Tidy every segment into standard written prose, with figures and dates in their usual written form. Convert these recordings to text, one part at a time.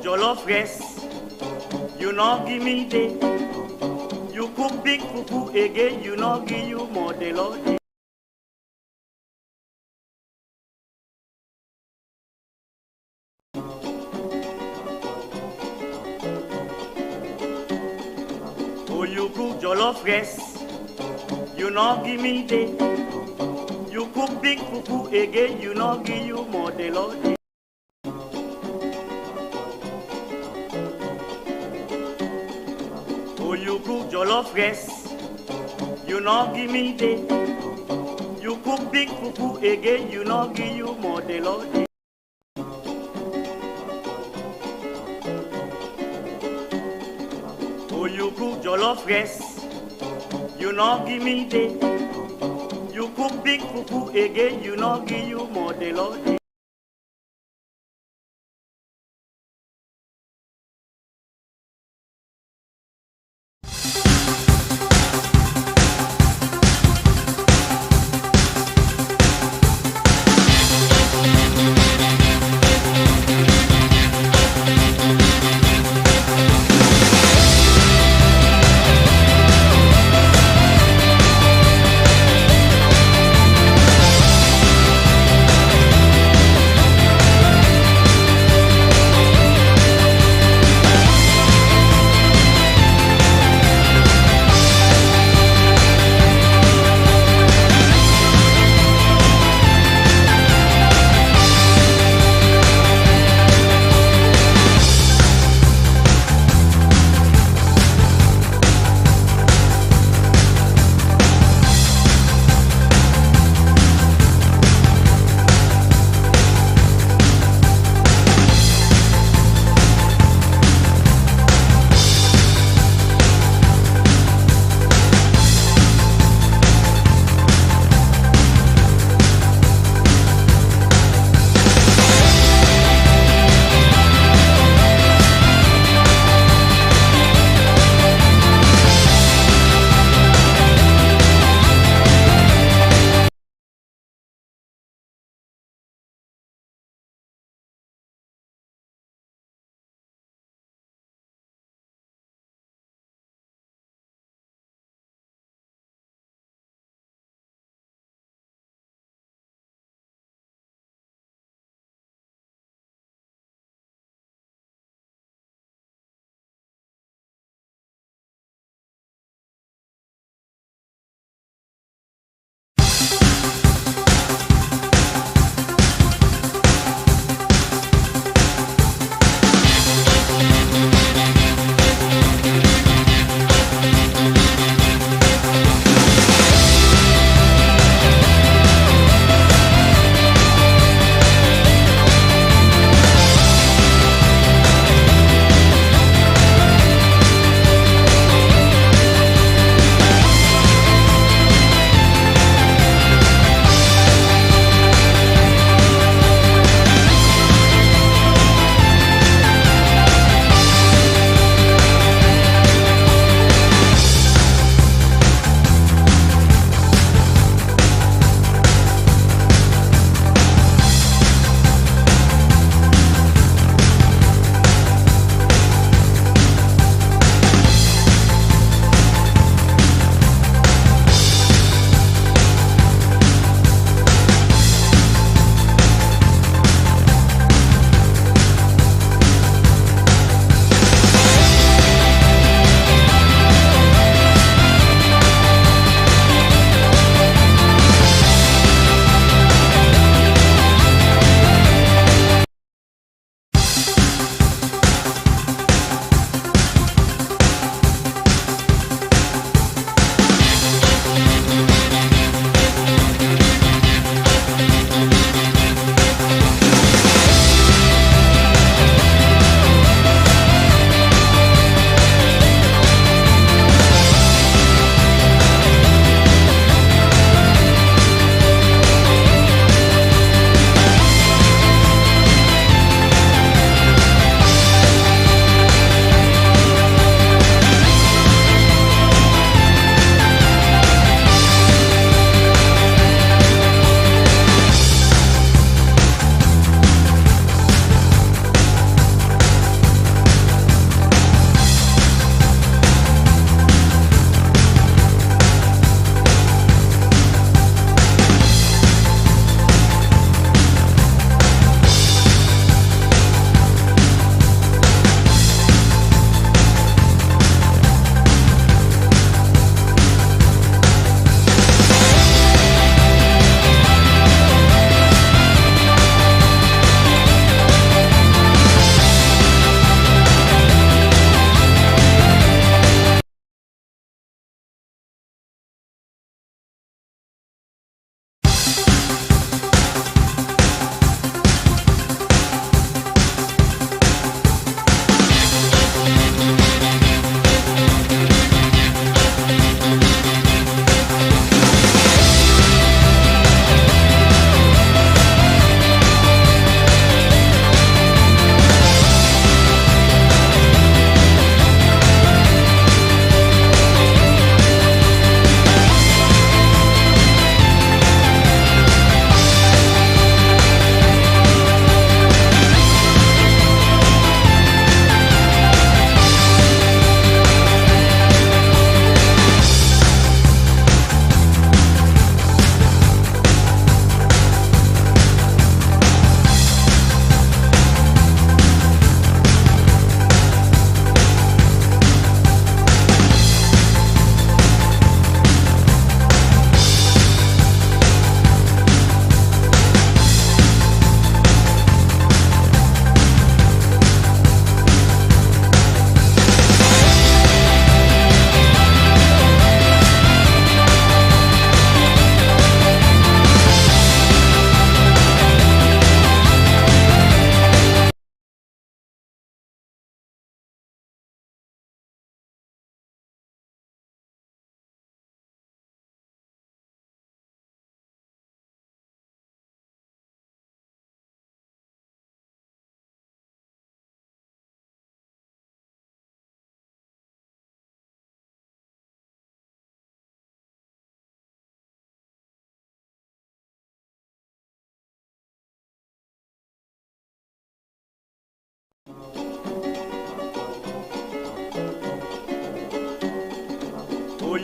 jollof rice, you no give me day. You cook big fufu again, you no give you more the Lord. Oh, you cook jollof rice, you no give me day. You cook big fufu again, you no give you more the Lord. Oh, you cook jollof rice, you no give me day. You cook big fufu again, you no give you more the Lord. Oh, you cook jollof rice, you no give me day. You cook big fufu again, you no give you more the Lord.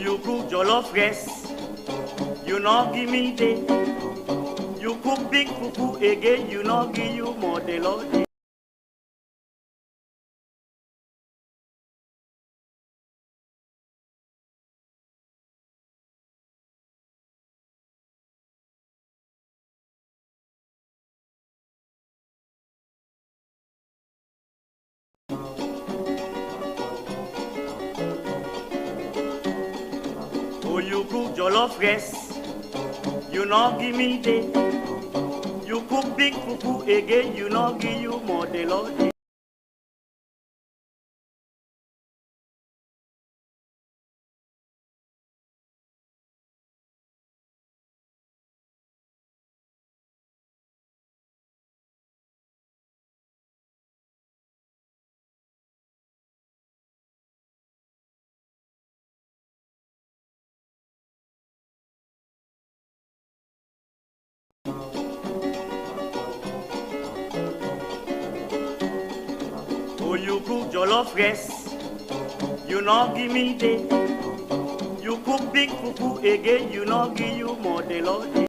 you cook jollof rice, you not give me day. You cook big fufu again, you not give you more the Lord. Oh, you cook jollof rice, you not give me day. You cook big fufu again, you not give you more the Lord. Oh, you cook jollof rice, you not give me day. You cook big fufu again, you not give you more the Lord.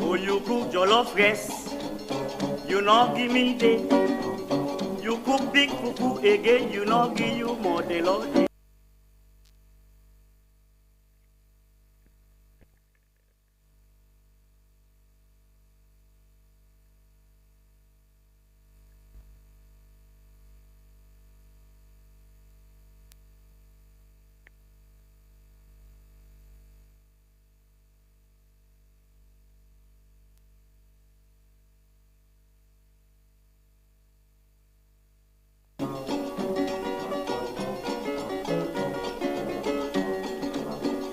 Oh, you cook jollof rice, you not give me day. You cook big fufu again, you not give you more the Lord.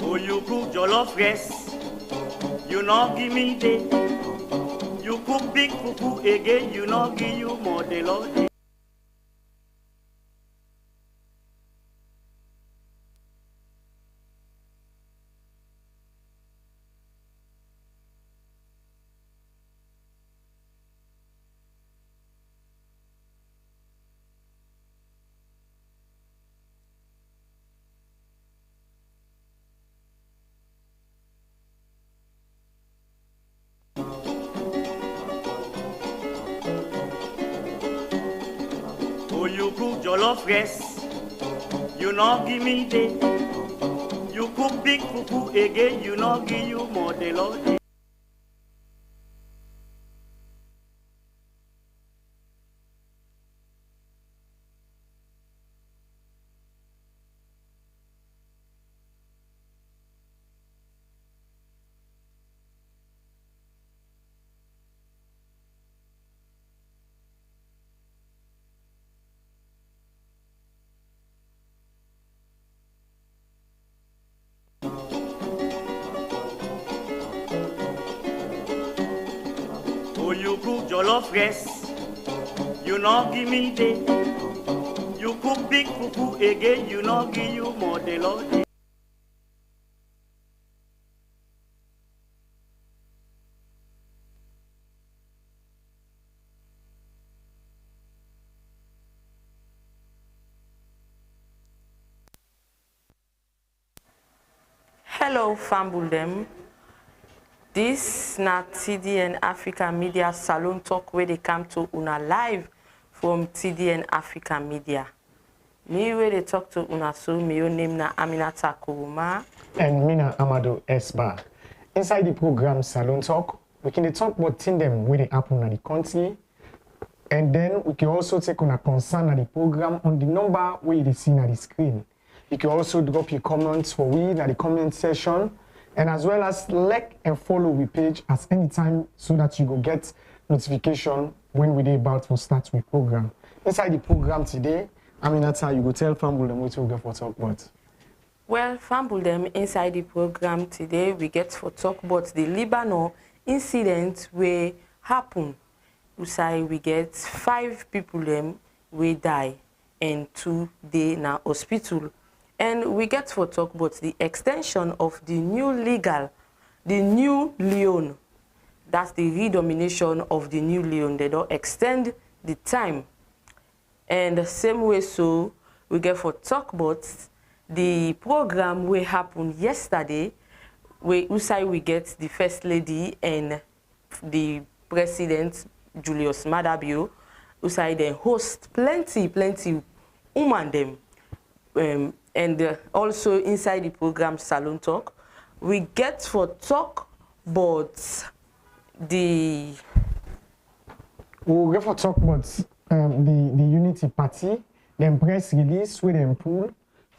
Oh, you cook jollof rice, you not give me day. You cook big fufu again, you not give you more the Lord. Oh, you cook jollof rice, you not give me day. You cook big fufu again, you not give you more the Lord. Oh, you cook jollof rice, you not give me day. You cook big fufu again, you not give you more the Lord. Hello, Fambuldem. This na TDN Africa Media Salon Talk where they come to una live from TDN Africa Media. Me where they talk to una so me your name na Aminata and Mina Amadu Esba. Inside the program Salon Talk, we can talk about things them where they happen in the country. And then we can also take on a concern at the program on the number where you see on the screen. You can also drop your comments for we in the comment section, and as well as like and follow we page at any time so that you will get notification when we about to start with program. Inside the program today, Aminata, you go tell Fambul them what we get for talk about. Well, Fambul them inside the program today we get for talk about the Lebanon incident where happen. We get 5 people them we die and 2 they na hospital. And we get for talk about the extension of the new loan. That's the redomination of the new loan. They don't extend the time. And the same way so we get for talk about the program we happened yesterday where we get the First Lady and the President Julius Madabio, they host plenty women them. And also inside the program Salon Talk, we get for talk about the... We'll get for talk about the Unity Party, the press release where they pull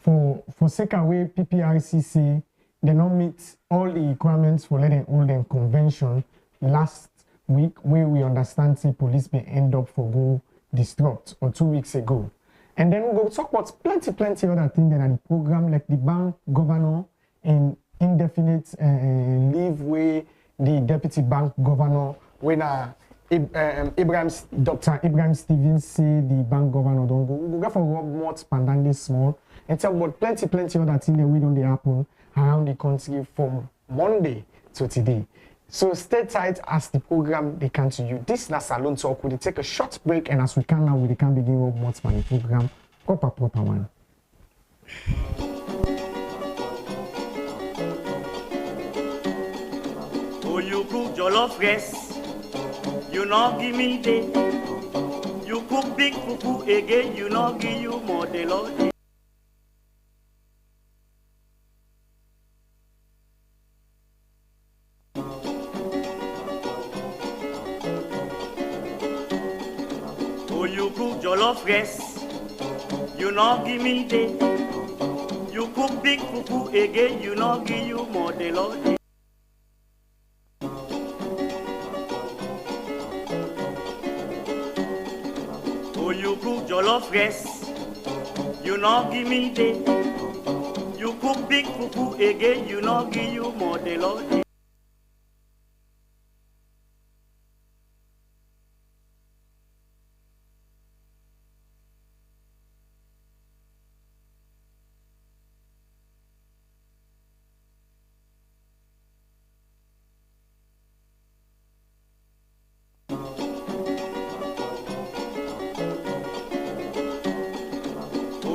for second way PPRC say they not meet all the requirements for letting hold them convention last week where we understand say police may end up for go disrupt or 2 weeks ago. And then we'll talk about plenty other things that are the program, like the bank governor and indefinite leave where the deputy bank governor, when Dr. Ibrahim Stevens say the bank governor don't go. We'll go for more pandandly small and talk about plenty other things that we don't happen around the country from Monday to today. So stay tight as the program they come to you. This is Salon Talk. We'll take a short break, and as we can now, we can begin with more money program. Proper one. Oh, you cook jollof rice, you not give me day. You cook big fufu again, you not give you more the Lord. Jollof rice, you not give me day. You cook big fufu again, you not give you more the Lord. Oh, you cook jollof rice, you not give me day. You cook big fufu again, you not give you more the Lord.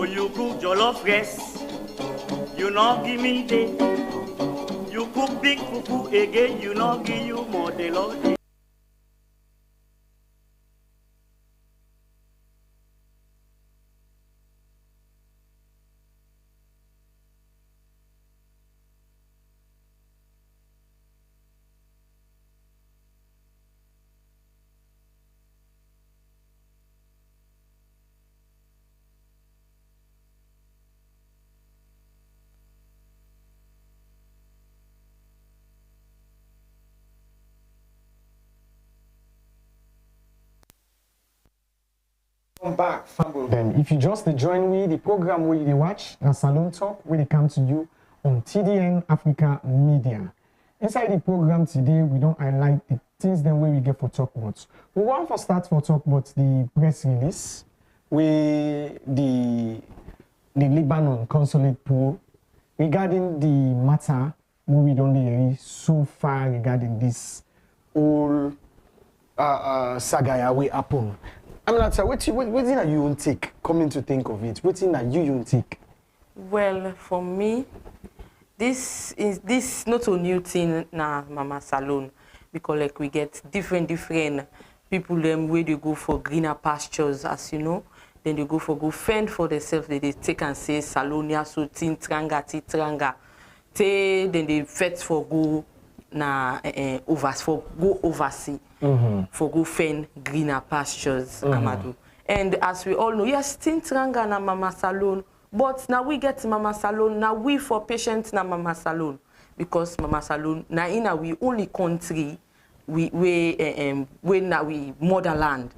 You cook jollof rice, you not give me day. You cook big fufu again, you not give you more the Lord. Welcome back, Fambul. Then, if you just join me, the program where you watch, a Salon Talk, where they come to you on TDN Africa Media. Inside the program today, we don't highlight the things then where we get for talk about. We want to start for talk about the press release where the Lebanon consulate pool regarding the matter where we don't hear so far regarding this whole saga we happen. I'm not sure, what did you take, coming to think of it? What did you take? Well, for me, this is not a new thing na Mama Salone, because like we get different people them where they go for greener pastures, as you know. then they go fend for themselves. They take and say Salonia, so tin tranga. Then they fetch for go na oversee for go fend greener pastures, Amadu. And as we all know, yes, tin tranga na Mama Salone, but now we get Mama Salone, now we for patients na Mama Salone, because Mama Salone na in we only country we now we motherland.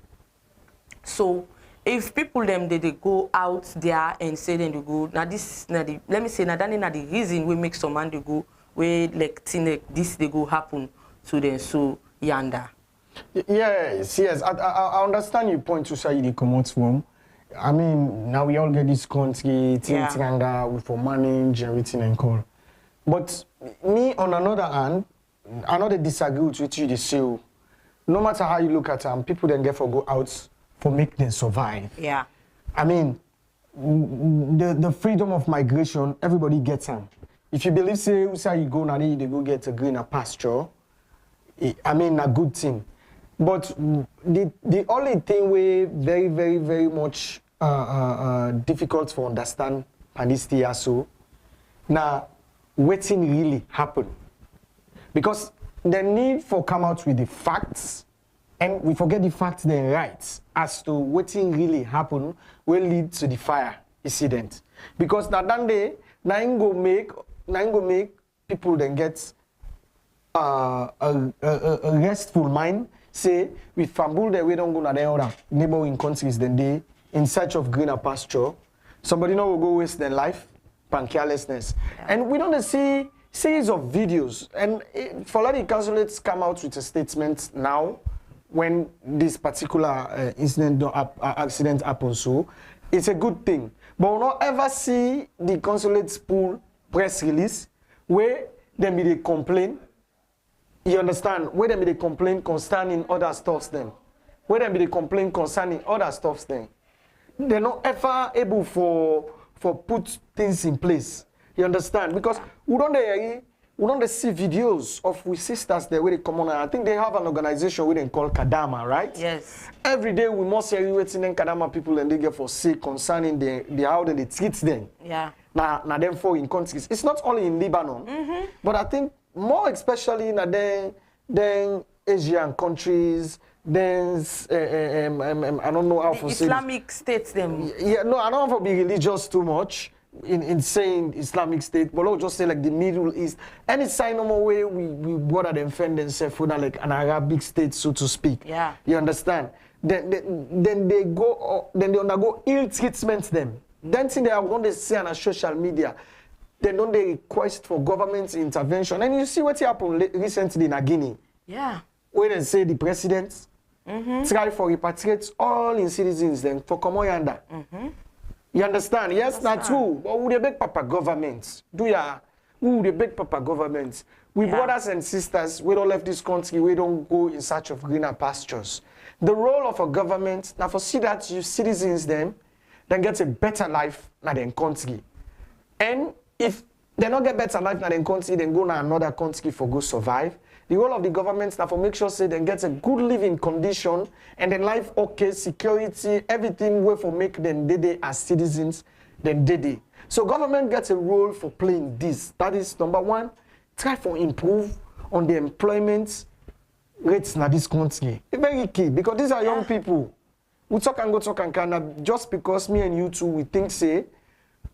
So if people them they go out there and say then they go now this now the let me say now that is the reason we make some man they go where like thing like this they go happen to them so yonder. Yes, I understand your point to say they come out from. I mean, now we all get this country, we for manage everything and call. But me, on another hand, I know they disagree with you, they say, no matter how you look at them, people then get for go out for make them survive. Yeah. I mean, the freedom of migration, everybody gets them. If you believe, say you go now, they go get a greener pasture, I mean, a good thing. But the only thing we very, very, very much difficult to understand, and this year so, now, waiting really happen. Because the need for come out with the facts, and we forget the facts then right, as to waiting really happen will lead to the fire incident. Because that day, now go make people then get a restful mind. Say, we fumble that we don't go to the other neighboring countries, then they in search of greener pasture. Somebody now will go waste their life, and carelessness. Yeah. And we don't see series of videos. And for a lot of consulates come out with a statement now when this particular accident happens. So it's a good thing. But we'll not ever see the consulates pull press release where they may complain. You understand? Where they may complain concerning other stuffs then. Where they may complain concerning other stuffs then. They're not ever able for put things in place. You understand? Because we don't see videos of we sisters there where they come on. I think they have an organization where they call Kadama, right? Yes. Every day we must hear waiting in Kadama people and they get for sick concerning the how they treat them. Yeah. Now them for in countries. It's not only in Lebanon, but I think more especially in then Asian countries, then I don't know how to say Islamic states them. Yeah, no, I don't want to be religious too much in saying Islamic state, but I'll just say like the Middle East. Any sign of way we bother them defend themselves for that like an Arabic state, so to speak. Yeah. You understand? Then they undergo ill treatment them. Then thing they are going to say on social media. Then don't they request for government intervention. And you see what happened recently in Guinea. Yeah. Where they say the president try for repatriate all in citizens then for Komoyanda. You understand? Yes, not true. But we the big papa governments. Who the big papa governments? We brothers and sisters, we don't left this country, we don't go in search of greener pastures. The role of a government, now for see that you citizens then get a better life than their country. And if they don't get better life than their country, then go to another country for go survive. The role of the government now for make sure say they get a good living condition and then life okay, security, everything way for make them they as citizens, then they. So government gets a role for playing this. That is number one, try for improve on the employment rates in this country. It's very key because these are young people. We talk and kind of just because me and you two we think say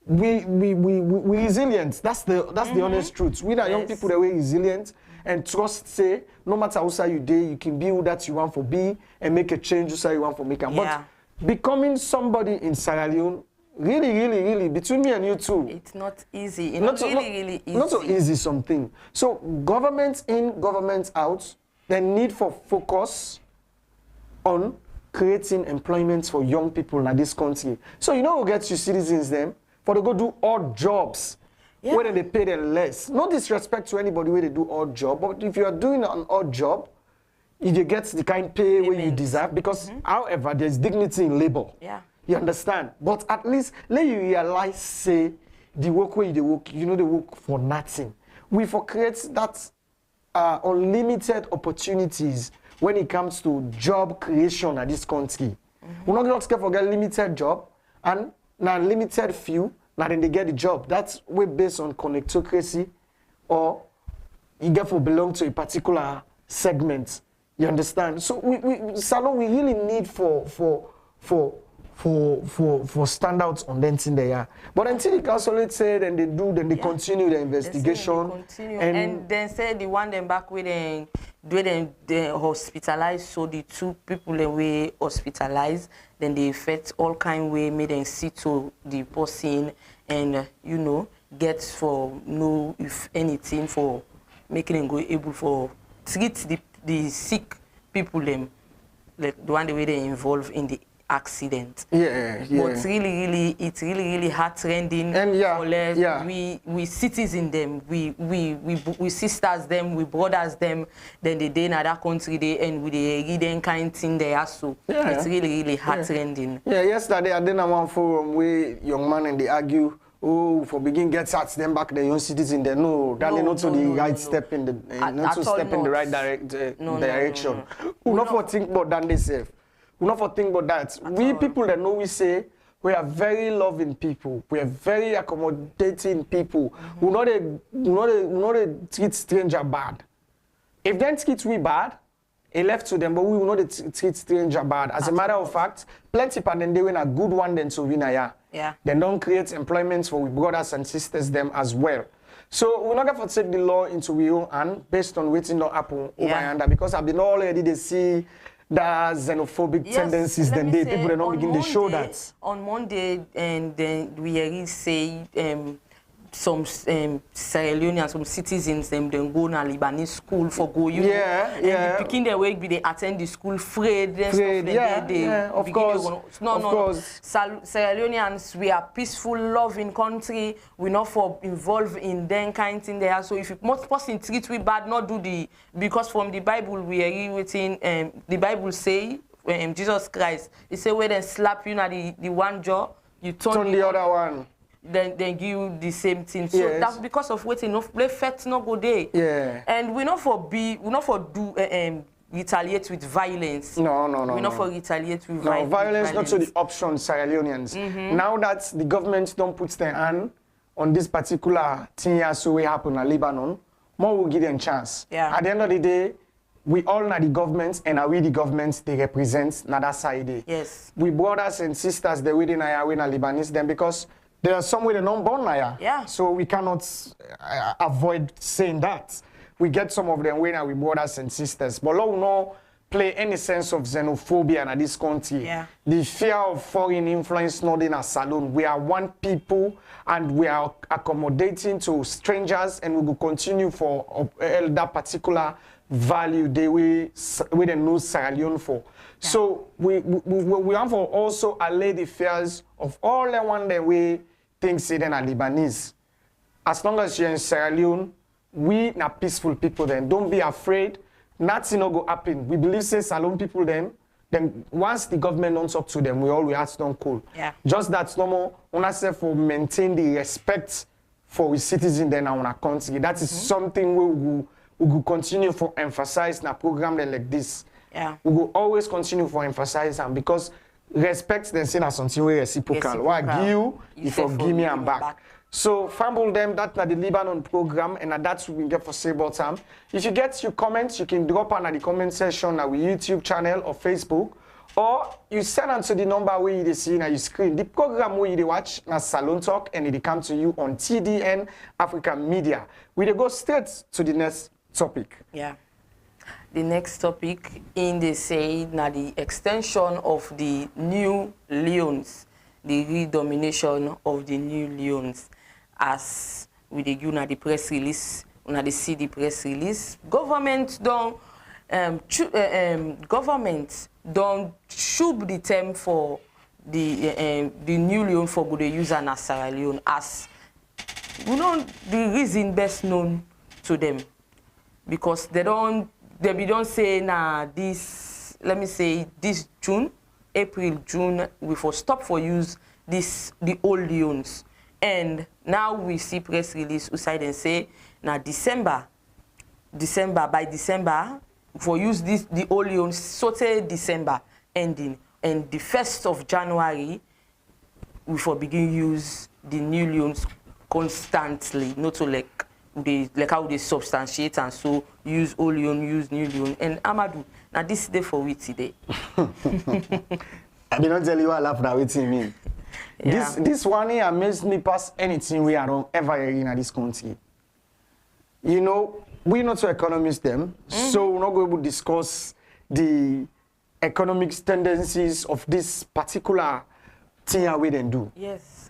we resilient. That's the honest truth. We are young people that we're resilient and trust say no matter how say you day you can be who that you want to be and make a change you say you want to make. But becoming somebody in Sierra Leone really between me and you two, it's not easy. It's not really easy. Not so easy something. So government in, government out, the need for focus on creating employment for young people in this country. So you know who gets you citizens then for to go do odd jobs where they pay them less. No disrespect to anybody where they do odd job, but if you are doing an odd job, if you get the kind of pay where you deserve, because however there's dignity in labor. Yeah. You understand? But at least let you realize say the work where you work, you know they work for nothing. We for create that unlimited opportunities when it comes to job creation in this country. We not just care for get limited job, and now limited few, now then they get the job. That's way based on connectocracy, or you get for belong to a particular segment. You understand? So Salone, we really need for standouts on them thing they are. But until the council said and they do, then they continue the investigation. They continue. And then say the one them back with them hospitalized, so the 2 people that were hospitalized, then they affect all kind way, made them see to the person and you know, get for know if anything for making them go able for treat the sick people them, like the one the way they involved in the accident. Yeah. But it's really heart rending. And we citizens them, we sisters them, we brothers them. Then they in other country they and with the reading kind thing they are so. It's really heart rending. Yeah. Yesterday I did a one forum where young man and they argue. Oh, for begin get at them back the young citizens there. No, that is not to the right step in the not to step in the right direction. We not for think about that they say. We not for think about that. We people that know we say we are very loving people. We are very accommodating people. We not treat stranger bad. If them treat we bad, it left to them, but we will not treat stranger bad. As a matter of fact, plenty of them they win a good one then to win a yeah. They don't create employments for we brothers and sisters them as well. So we're not going to take the law into we own hand based on waiting not happen over yonder, because I've been already they see the xenophobic tendencies, then they people they don't begin to show that. On Monday, and then we already say some Sierra Leonean, some citizens, them go to Lebanese school for go use. And the picking their way, they attend the school free. Of course. No. Sierra Leoneans, we are peaceful, loving country. We not for involved in them kind of thing there. So if you most person treat we bad, not do the, because from the Bible we are within the Bible say Jesus Christ, he say when they slap you na the one jaw, you turn the other one. Then give you the same thing. So that's because of waiting enough play fet no go day. Yeah. And we not for do retaliate with violence. No. We not for retaliate with violence. Violence not to the option, Sierra Leoneans. Now that the government don't put their hand on this particular thing here, so we happen in Lebanon, more will give them chance. Yeah. At the end of the day, we all know the government, and are we the government they represent na that side. Yes. We brothers and sisters they within our Lebanese them, because there are some way they don't born now. Yeah. So we cannot avoid saying that. We get some of them when we brothers and sisters. But we don't play any sense of xenophobia in this country. Yeah. The fear of foreign influence not in a Salone. We are one people and we are accommodating to strangers, and we will continue for that particular value they we the know Sierra Leone for. Yeah. So we have to also allay the fears of all the one that we think say then are Lebanese. As long as you're in Sierra Leone, we are peaceful people then. Don't be afraid. Nothing no go happen. We believe say Salone people then once the government don't talk to them, we always have to cool. Yeah. Just that no more on say for maintain the respect for we citizens then in our country. That is something we will continue to emphasize in a program like this. Yeah. We will always continue to emphasize them, because respect then seen as something reciprocal. What I give you, you forgive me and back. So fumble them that na the Lebanon program, and that's what we get for say about time. If you get your comments, you can drop on the comment section on our YouTube channel or Facebook, or you send on to the number where you see on your screen. The program where you watch na Salone Talk, and it come to you on TDN Africa Media. We go straight to the next topic. Yeah. The next topic in the say na the extension of the new Leones, the redomination of the new Leones. As we dey give na the press release, una dey see the press release. Government don't shoot the term for the new Leone for good user na Sierra Leone, as we know the reason best known to them, because they don't say na this, let me say this April, June, we for stop for use the old Leones. And now we see press release outside and say now December, by December, for use the old Leones, so say December ending, and the 1st of January, we for begin use the new loans constantly, not to like how they substantiate and so use old loan, use new loan. And Amadu, now this day for we today. I did not tell you I laugh that with me. Yeah. This one here amazed me past anything we are ever hearing in this country. You know, we're not so economists them, so we're not going to discuss the economic tendencies of this particular thing we then do. Yes.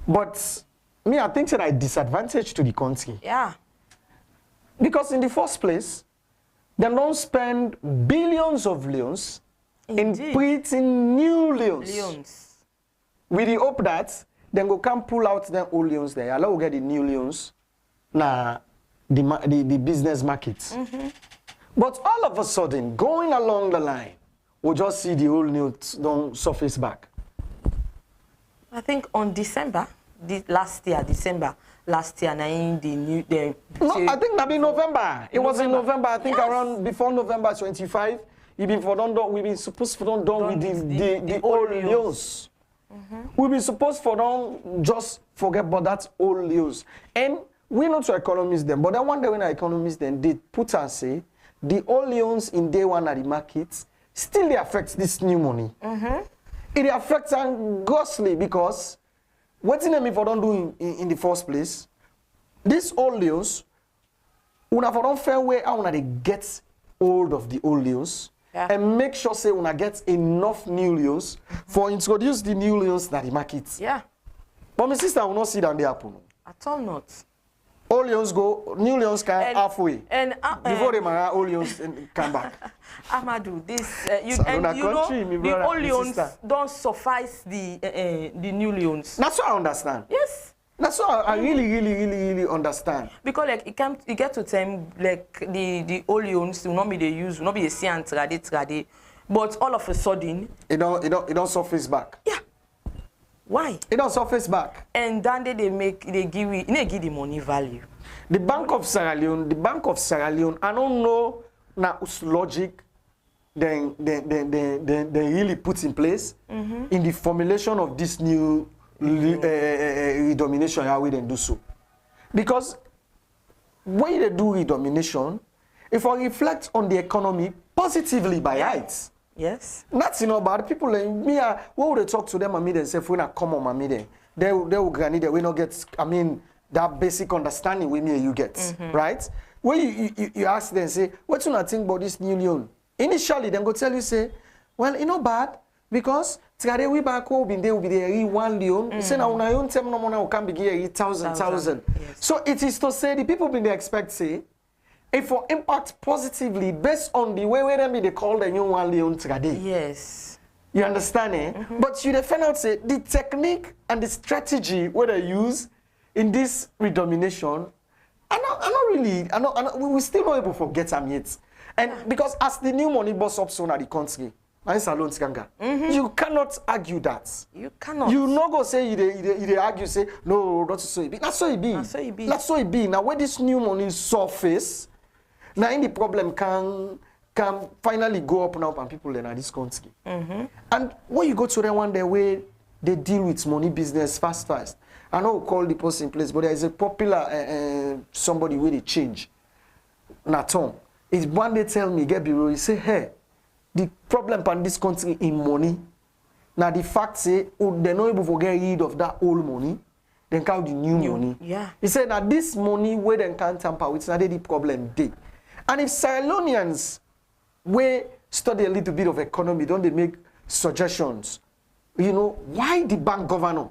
But me, I think that I disadvantage to the country. Yeah. Because in the first place, they don't spend billions of loans in printing new loans. With the hope that then go can pull out the old loans there, allow get the new loans na the business market. But all of a sudden, going along the line, we'll just see the old news don't surface back. I think on last year, I think that be November. It was in November. I think around before November 25. We've been supposed to done with the old news. We've been supposed for don't just forget about that old news. And we're not to economists them, but I wonder when our economists then they put and say the old loans in day one at the market still they affect this new money. It affects them grossly because what in them if I don't do in the first place, this old loans, una for don't fair way how they get hold of the old loans. And make sure say when I get enough new loans for introduce the new loans that the market. Yeah. But my sister will not see that they happen. At all not. Old loans go, new loans can halfway. And before they marry, old loans come back. Amadu, this the old loans don't suffice the new loans. That's what I understand. Yes. That's what I really understand. Because like it get to time like the old loans will not be the use, will not be the see and trade, but all of a sudden it don't surface back. Yeah. Why? It don't surface back. And then they give the money value. The Bank of Sierra Leone, I don't know now logic they really put in place in the formulation of this new redomination how we then do so. Because when they do redomination, if I reflect on the economy positively by heights. Yes. That's about people like me. What would they talk to them and me then say if we not come on and me then they will granny that we not get that basic understanding with me you get right? When you ask them say what you not think about this new loan? Initially then go tell you say well bad because today we back home in there will be there 1 loan. Say now una own term no money can be give 1,000. Yes. So it is to say the people been they expect say if for impact positively based on the way they call the new 1 loan today. Yes. You understand eh? But you find out say the technique and the strategy where they use in this redomination, we still not able to forget them yet. And because as the new money boss up soon at the country, you cannot argue that. You cannot. You not go say you argue say no, that's so it be. That's so it be. That's so it be. Now when this new money surface, now in the problem can finally go up now and people in this country. And when you go to the one day where they deal with money business fast. I know we'll call the person in place, but there is a popular somebody with a change. Natom. It's one day tell me, get bureau, he say, hey, the problem in this country in money. Now the fact say, they're not able to get rid of that old money, then count the new money. Yeah. He said that this money where they can't tamper with, not the problem day. And if SALONians we study a little bit of economy, don't they make suggestions? You know, why the bank governor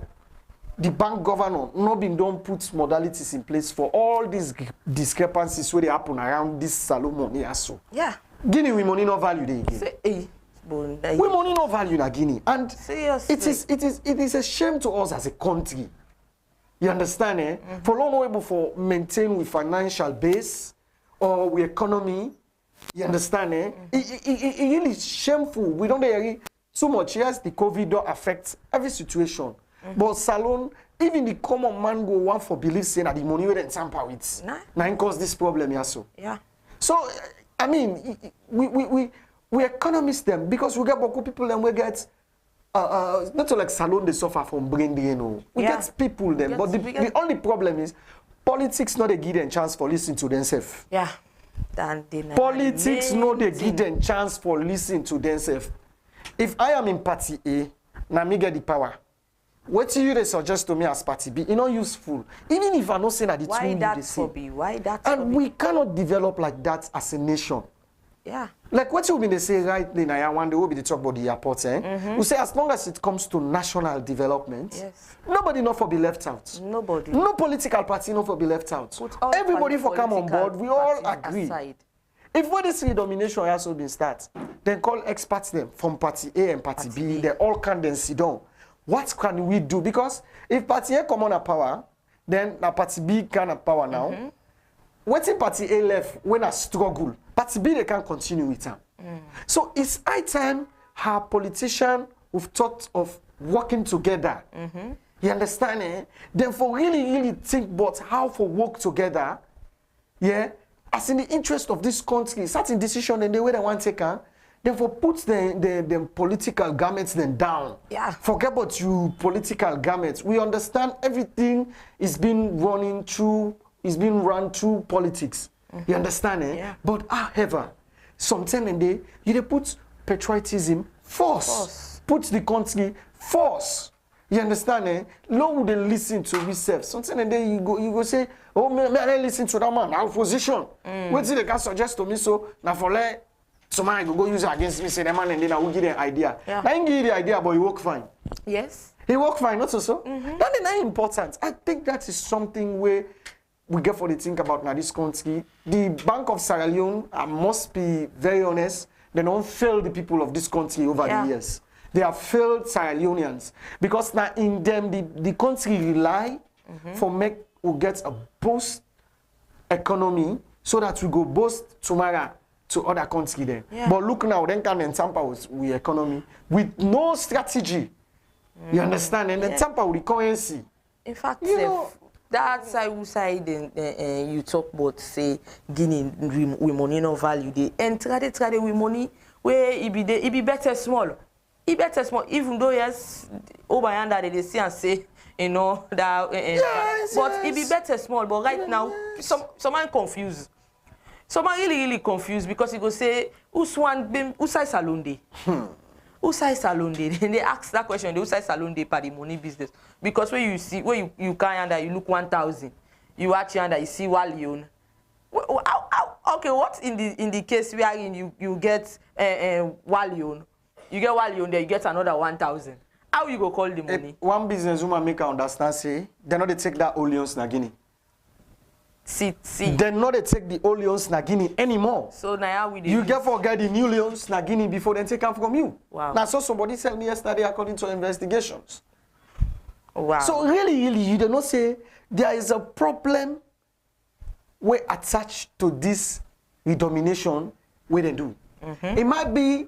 don't put modalities in place for all these discrepancies where they happen around this SALONE money also. Yeah. Guinea we money no value they again. We money no value na Guinea. And seriously. it is a shame to us as a country. You understand eh? For long able for maintain with financial base or with economy. You understand eh? It really shameful. We don't hear too much. Yes, the COVID don't affect every situation. But SALONE, even the common man go one for belief saying that the money we then tamper with. Now cause this problem here so. Yeah. So I mean we economists them because we get beaucoup people and we get not like Salone, they suffer from brain drain. No. We get people then, but the only problem is politics not they give them chance for listening to themselves. Yeah. Politics not they give them chance for listening to themselves. If I am in party A, now me get the power. What you they suggest to me as party B, it's not useful. Even if I don't say that the why two that you for B? Why that? And we cannot develop like that as a nation. Yeah. Like what you mean they say right now, I wonder will be the talk about the airport, We say as long as it comes to national development, yes. Nobody not for be left out. Nobody. No political party not for be left out. Everybody for come on board, we all agree. Aside. If what this domination has also been start, then call experts them from party A and party B, they all can then sit down. What can we do? Because if party A come on a power, then the party B can have power now. What if party A left when a struggle? Party B they can continue with them. So it's high time our politicians who've thought of working together. You understand? Eh? Then for really think about how for work together, yeah, as in the interest of this country, certain decision and the way they want to take on. Therefore, put the political garments then down. Yeah. Forget about you political garments. We understand everything is being run through politics. You understand, eh? Yeah. But however, sometimes in there, you put patriotism first. Put the country first. You understand, eh? Long would they listen to yourself. Sometimes in there you go say, oh, may I listen to that man? Our position. What did they can suggest to me so now for like. Somebody go use it against me, say the man, and then I will give them idea. Yeah. I give you the idea, but you work fine. Yes. He work fine, not so. That is not important. I think that is something where we get for the think about now this country. The Bank of Sierra Leone, I must be very honest, they don't fail the people of this country over the years. They have failed Sierra Leoneans because now in them the country rely for make we get a boost economy so that we go boost tomorrow to other countries there. Yeah. But look now, then can tamper with economy with no strategy. You understand? And then tamper with the currency. In fact, that's side you talk about say Guinea with money no value. They and trade with money where it be better small. It better small. Even though yes, over yonder they see and say that but it be better small. But right now, someone confused. Someone really confused because he go say, who's size Salone day? Who's size Salone day? Then they ask that question, who's size Salone day for the money business? Because when you see, when you carry under, you look 1,000. You watch under, you see 1 million. Okay, what in the case wherein you get 1 million, you get 1 million, then you get another 1,000. How you go call the money? One business woman make her understand say, they not they take that Olions na Guinea. See. They not they take the Olions na Guinea anymore. So now you get forget the new Lions na Guinea before they take them from you. Wow. Now so somebody told me yesterday according to investigations. Wow. So really, you do not say there is a problem we attached to this redomination where they do. It might be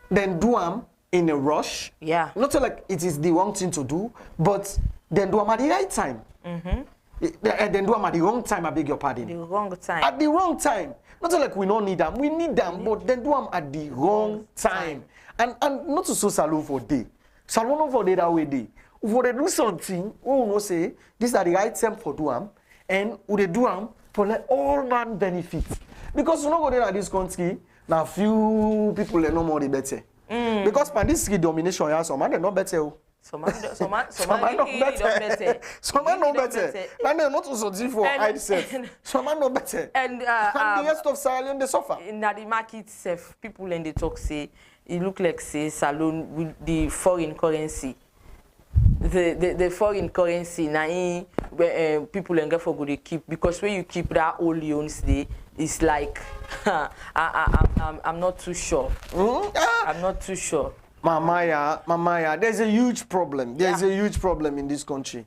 then do them in a rush. Yeah. Not like it is the wrong thing to do, but then do them at the right time. Then do them at the wrong time, I beg your pardon. The wrong time. At the wrong time. Not like we don't need them. We need them, but then do them at the wrong time. And not to so Salone for day. Salone for day that way day. If they do something, we will say this are the right time for do them, and we they do them for let all man benefit. Because you know go there at this country, now few people they know more the better. Because for this domination, yeah, some man they not better. Some man know better. Some man know better. And they're not also different for itself. Some man know better. And the rest of Sierra Leone they suffer. In the market itself, people in the talk say it look like say Salone with the foreign currency. The foreign currency now people and get for good they keep because when you keep that old loans there, it's like I'm not too sure. I'm not too sure. Mamaya, there's a huge problem. There's a huge problem in this country.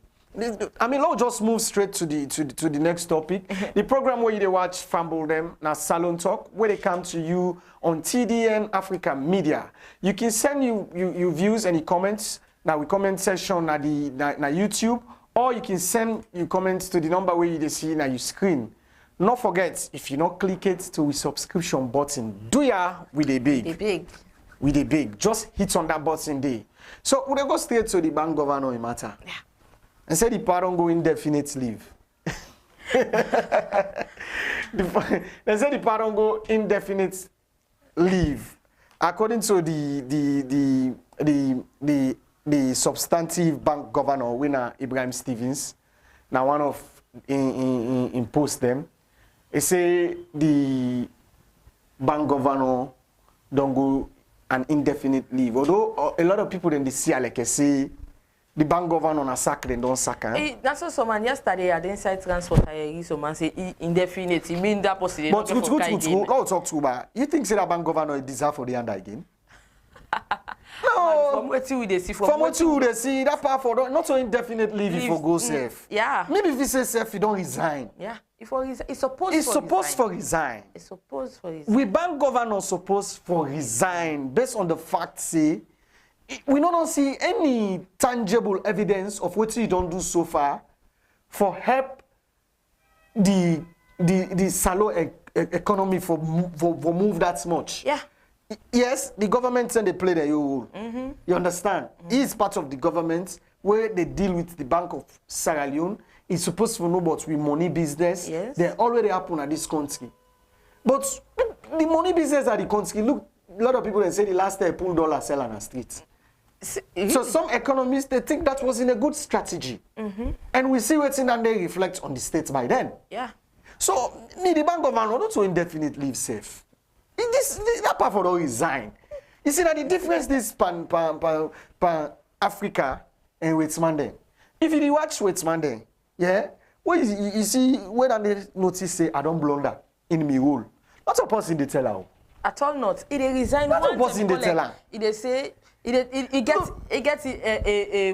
I mean, let's just move straight to the next topic. The program where you watch Fumble them now Salone Talk, where they come to you on TDN Africa Media. You can send your views and your comments now we comment section na YouTube, or you can send your comments to the number where you see na your screen. Not forget, if you not click it to the subscription button, do ya with a big. we dey big. Just hit on that button day. So we go straight to the bank governor in matter. Yeah. And say the pardon go indefinite leave. They say the pardon go indefinite leave. According to the substantive bank governor, winner Ibrahim Stevens, now one of in post them, they say the bank governor don't go an indefinite leave. Although a lot of people then they see like I say the bank governor na sack then don't sack. That's what someone yesterday at the inside transport I someone say indefinite. It mean that possible. But good, now talk to about. You think say that bank governor deserve for the under again? No. From what you they see from what you they see that part for not so indefinite leave if you go safe. Yeah. Maybe if he say safe, you don't resign. Yeah. It's supposed for resign. It's supposed for resign. We bank governor supposed for resign based on the fact say we don't see any tangible evidence of what he don't do so far for help the SALONE economy for move that much. Yeah. Yes, the government and they play their role. You understand? He is part of the government where they deal with the Bank of Sierra Leone. He's supposed to know about with money business. Yes. They already happen at this country. But the money business at the country, look, a lot of people they say the last time pulled dollar sell on the street. So some economists, they think that was in a good strategy. And we see what's in and they reflect on the states by then. Yeah. So, me, the bank governor, not to indefinite leave safe. That part for don't resign. You see that the difference is pan Africa and Westmanden. If you watch Westmanden, yeah, you see when they notice say I don't blunder in me role. Not a person they tell her. At all not. It resign. Not a person they tell her. It say it gets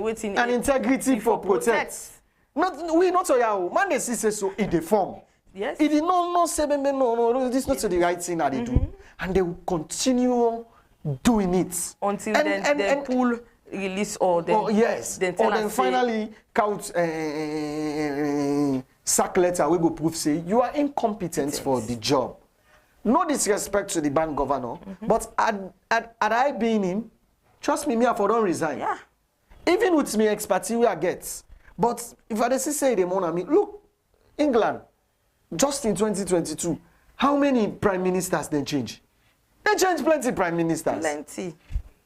waiting an integrity for protect. Not so yeah. Man they say so it they form. Yes. It did not say no, this is not the right thing that they do. And they will continue doing it. Until then pull release or then then finally count sack letter we go proof say you are incompetent for the job. No disrespect to the bank governor, but had I been him, trust me, I for don't resign. Yeah. Even with me expertise we I get. But if I say they want me, look, England, just in 2022, how many prime ministers they change? They change plenty prime ministers. Plenty.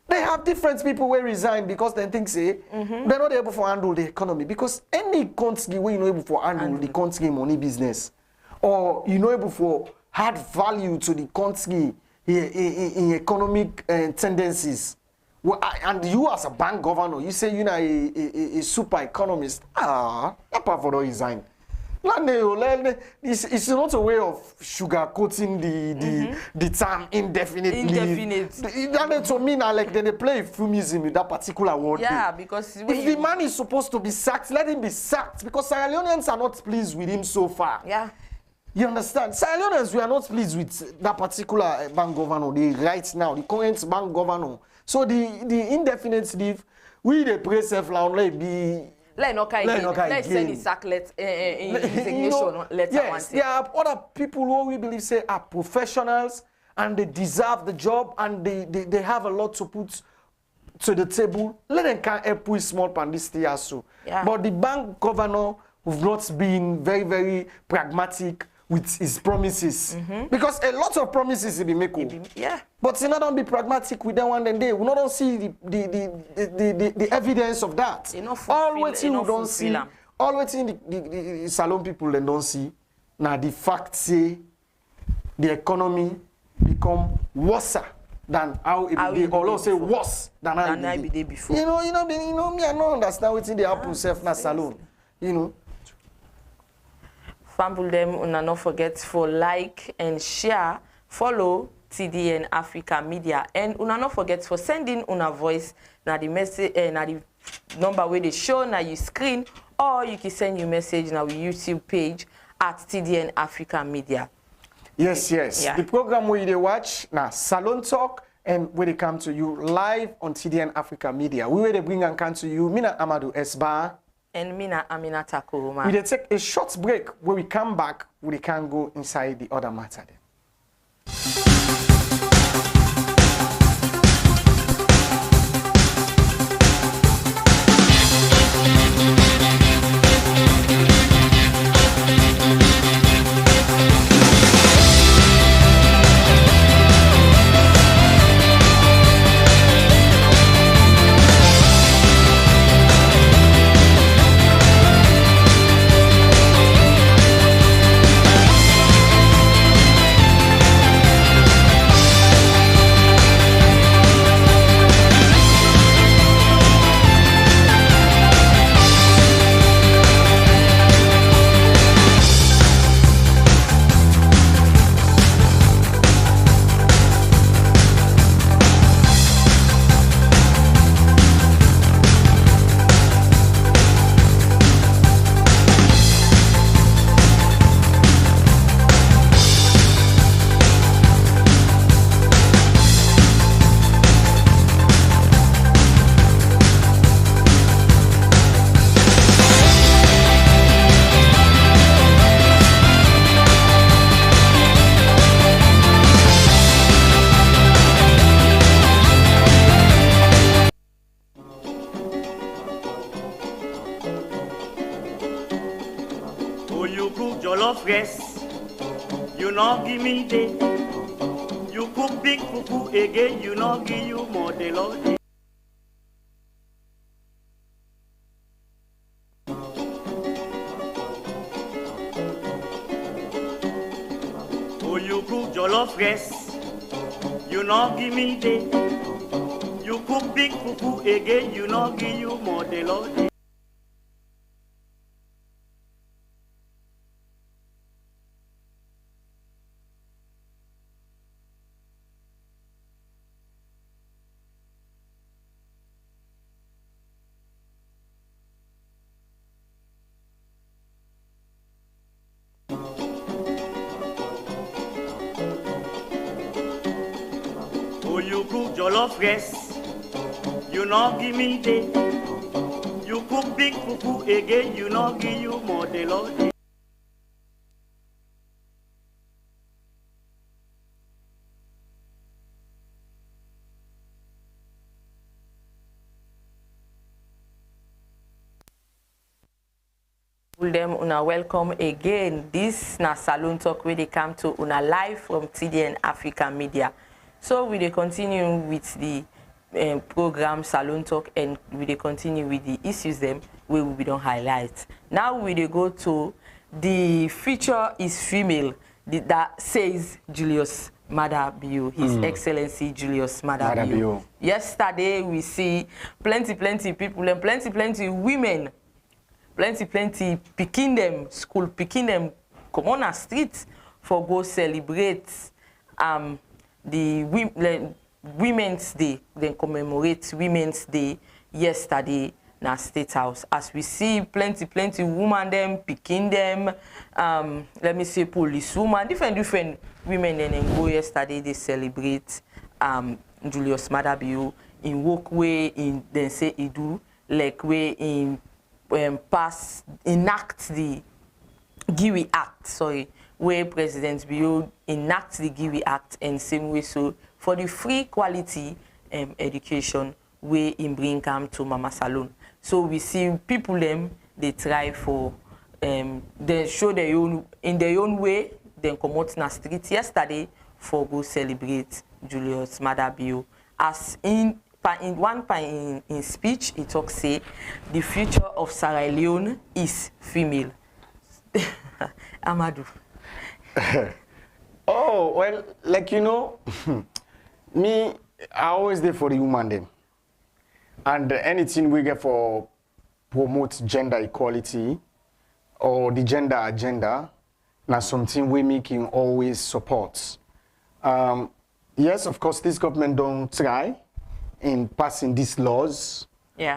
They have different people who resign because they think say they're not able to handle the economy. Because any country where you're not able to handle the country money business, or you're not able to add value to the country in economic tendencies, and you as a bank governor, you say you're not a super economist, that part for don't resign. It's not a way of sugarcoating the term indefinitely. That to me now like then they play euphemism with that particular word. Yeah, because if the man is supposed to be sacked, let him be sacked because Sierra Leoneans are not pleased with him so far. Yeah. You understand? Sierra Leoneans, we are not pleased with that particular bank governor, right now, the current bank governor. So the indefinite leave, we the pray self-loud, be. Let's send the sack resignation letter. Yes, there are other people who we believe say are professionals and they deserve the job and they have a lot to put to the table. Let them can help with small pandisty also. Yeah. But the bank governor have not been very, very pragmatic with his promises. Because a lot of promises he be making. Yeah. But he not be pragmatic with them one day. We don't see the evidence of that. All waiting we don't see. All waiting the SALONE people they don't see. Now the fact say the economy become worse than how it be, or say worse than how it be before. Me I don't understand what they happen self na SALONE. Famble them, una not forget for like and share, follow TDN Africa Media, and una not forget for sending una voice na the message na the number where they show na your screen, or you can send your message na our YouTube page at TDN Africa Media. Yes. Yeah. The program where you watch na SALONE Talk, and where they come to you live on TDN Africa Media. We will bring and come to you Mina Amadu Esba. And Mina Aminata Kuruma. We take a short break. When we come back, we can go inside the other matter then. rest. You not give me day. You cook big fufu again, you not give you more the Lord. Oh, you cook jollof rice, you not give me day. You cook big fufu again, you not give you more the Lord. Oh, you cook jollof rice, you not give me day. You cook big fufu again, you not give you more the Lord. Them una welcome again. This na Salone Talk where they come to una live from TDN Africa Media. So we dey continue with the program Salone Talk, and we dey continue with the issues them where we don't highlight. Now we dey go to the feature is female that says Julius Maada Bio, His Excellency Julius Maada Bio. Yesterday we see plenty people and plenty women. Plenty picking them, school picking them, come on the street for go celebrate the Women's Day, then commemorate Women's Day yesterday na State House. As we see plenty women them picking them, let me say police woman, different women then go yesterday they celebrate Julius Maada Bio in work way in then say he do like way in enact the Giwi Act, where President Bio enact the Giwi Act, and same way so for the free quality education way in bring come to Mama Salone. So we see people them they try for they show their own in their own way, then come out in the street yesterday for go celebrate Julius Maada Bio. As in one point in speech, he talks say the future of Sierra Leone is female. Amadu. Oh, well, like you know, me, I always there for the woman them. And anything we get for promote gender equality or the gender agenda, now something we making always support. Yes, of course, this government don't try in passing these laws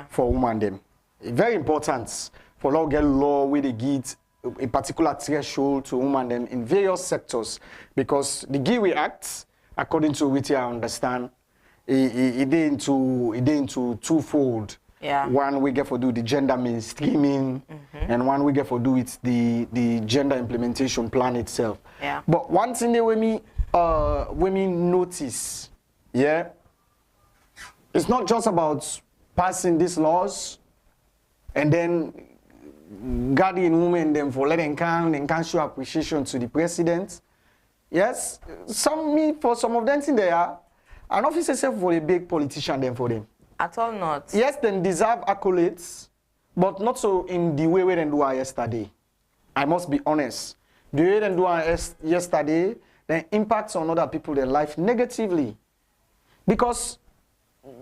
for women them. Very important for law get law where they give a particular threshold to women them in various sectors, because the Giwi Act, according to which I understand, it into twofold. Yeah. One we get for do the gender mainstreaming, and one we get for do with the gender implementation plan itself. Yeah. But one thing that when me notice, it's not just about passing these laws and then guarding women them for letting and can show appreciation to the president. Yes, for some of them thing they are. An officer self for a big politician then for them. At all not. Yes, they deserve accolades, but not so in the way they do yesterday. I must be honest. The way they do yesterday, then impacts on other people their life negatively. Because